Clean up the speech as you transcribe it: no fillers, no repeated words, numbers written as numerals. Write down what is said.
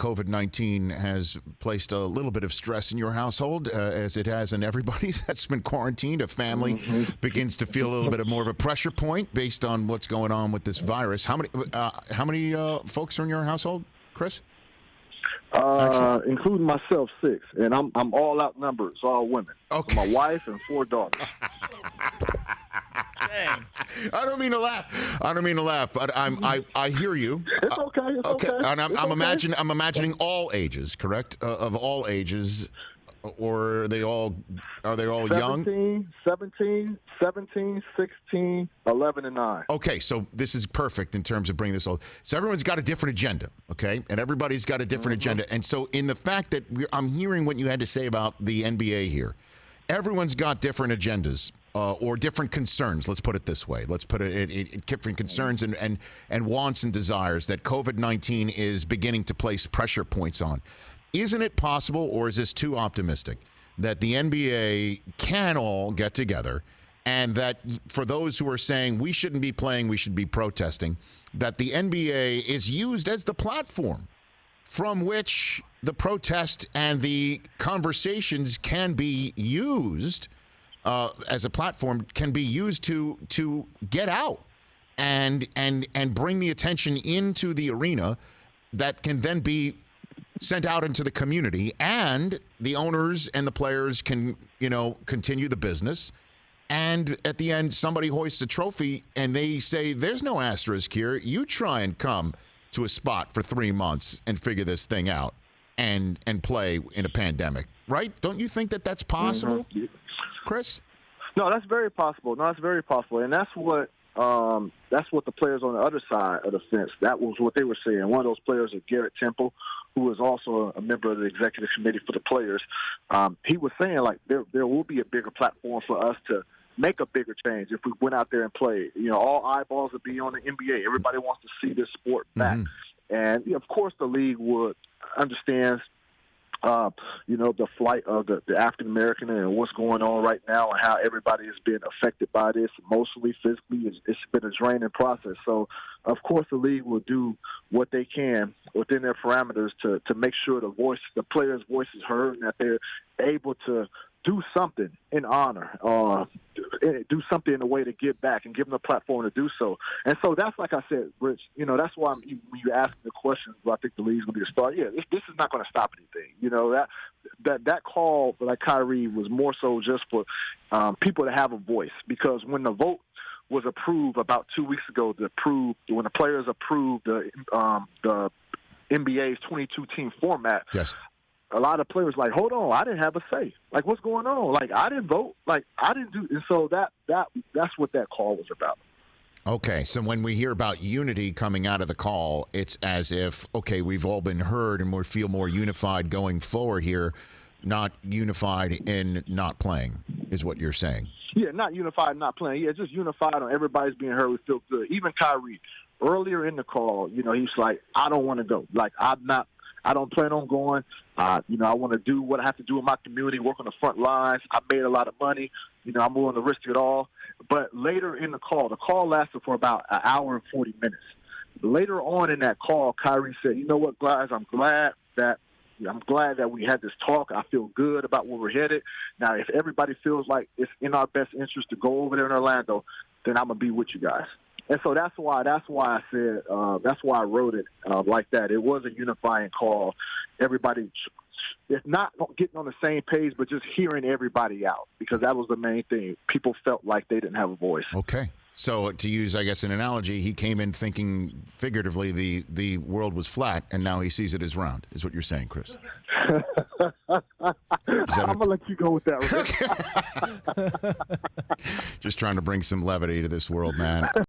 COVID-19 has placed a little bit of stress in your household, as it has in everybody's that's been quarantined. A family begins to feel a little bit of more of a pressure point based on what's going on with this virus. How many folks are in your household, Chris? Including myself, 6, and I'm all outnumbered. It's all women. Okay. My wife and 4 daughters. Dang. I don't mean to laugh, but I hear you. It's okay. It's okay. And It's I'm okay. imagining all ages, correct? Of all ages, or are they all young? 17, 16, 11, and 9. Okay, so this is perfect in terms of bringing this all. So everyone's got a different agenda, okay? And everybody's got a different agenda. And so in the fact that I'm hearing what you had to say about the NBA here, everyone's got different agendas. Or different concerns, let's put it this way. Let's put it different concerns and wants and desires that COVID-19 is beginning to place pressure points on. Isn't it possible, or is this too optimistic, that the NBA can all get together and that for those who are saying we shouldn't be playing, we should be protesting, that the NBA is used as the platform from which the protest and the conversations can be used as a platform, can be used to get out and bring the attention into the arena that can then be sent out into the community, and the owners and the players can, continue the business. And at the end, somebody hoists a trophy and they say, there's no asterisk here. You try and come to a spot for 3 months and figure this thing out and play in a pandemic, right? Don't you think that that's possible? Mm-hmm. Chris? No, that's very possible. And that's what the players on the other side of the fence, that was what they were saying. One of those players is Garrett Temple, who is also a member of the executive committee for the players. He was saying, like, there will be a bigger platform for us to make a bigger change if we went out there and played. All eyeballs would be on the NBA. Everybody wants to see this sport back. Mm-hmm. And, of course, the league would understand the flight of the African American and what's going on right now and how everybody has been affected by this emotionally, physically. It's been a draining process. So, of course, the league will do what they can within their parameters to make sure the players' voice is heard and that they're able to do something in honor, do something in a way to give back and give them a platform to do so. And so that's, like I said, Rich, that's why when you ask the questions, I think the league's going to be a start. Yeah, this is not going to stop anything. That call, like Kyrie, was more so just for people to have a voice, because when the vote was approved about 2 weeks ago, when the players approved the NBA's 22-team format, yes, a lot of players like, hold on, I didn't have a say. Like, what's going on? Like, I didn't vote. Like, I didn't do. And so that's what that call was about. Okay, so when we hear about unity coming out of the call, it's as if, okay, we've all been heard and we feel more unified going forward here, not unified in not playing, is what you're saying. Yeah, not unified, not playing. Yeah, just unified on everybody's being heard. We feel good. Even Kyrie, earlier in the call, he's like, I don't want to go. Like, I don't plan on going. I want to do what I have to do in my community, work on the front lines. I made a lot of money. I'm willing to risk it all. But later in the call lasted for about an hour and 40 minutes. Later on in that call, Kyrie said, you know what, guys, I'm glad that we had this talk. I feel good about where we're headed. Now, if everybody feels like it's in our best interest to go over there in Orlando, then I'm going to be with you guys. And so that's why I said, that's why I wrote it like that. It was a unifying call. Everybody, if not getting on the same page, but just hearing everybody out, because that was the main thing. People felt like they didn't have a voice. Okay. So to use, I guess, an analogy, he came in thinking figuratively the world was flat, and now he sees it as round, is what you're saying, Chris. I'm going to let you go with that, Rick. Just trying to bring some levity to this world, man.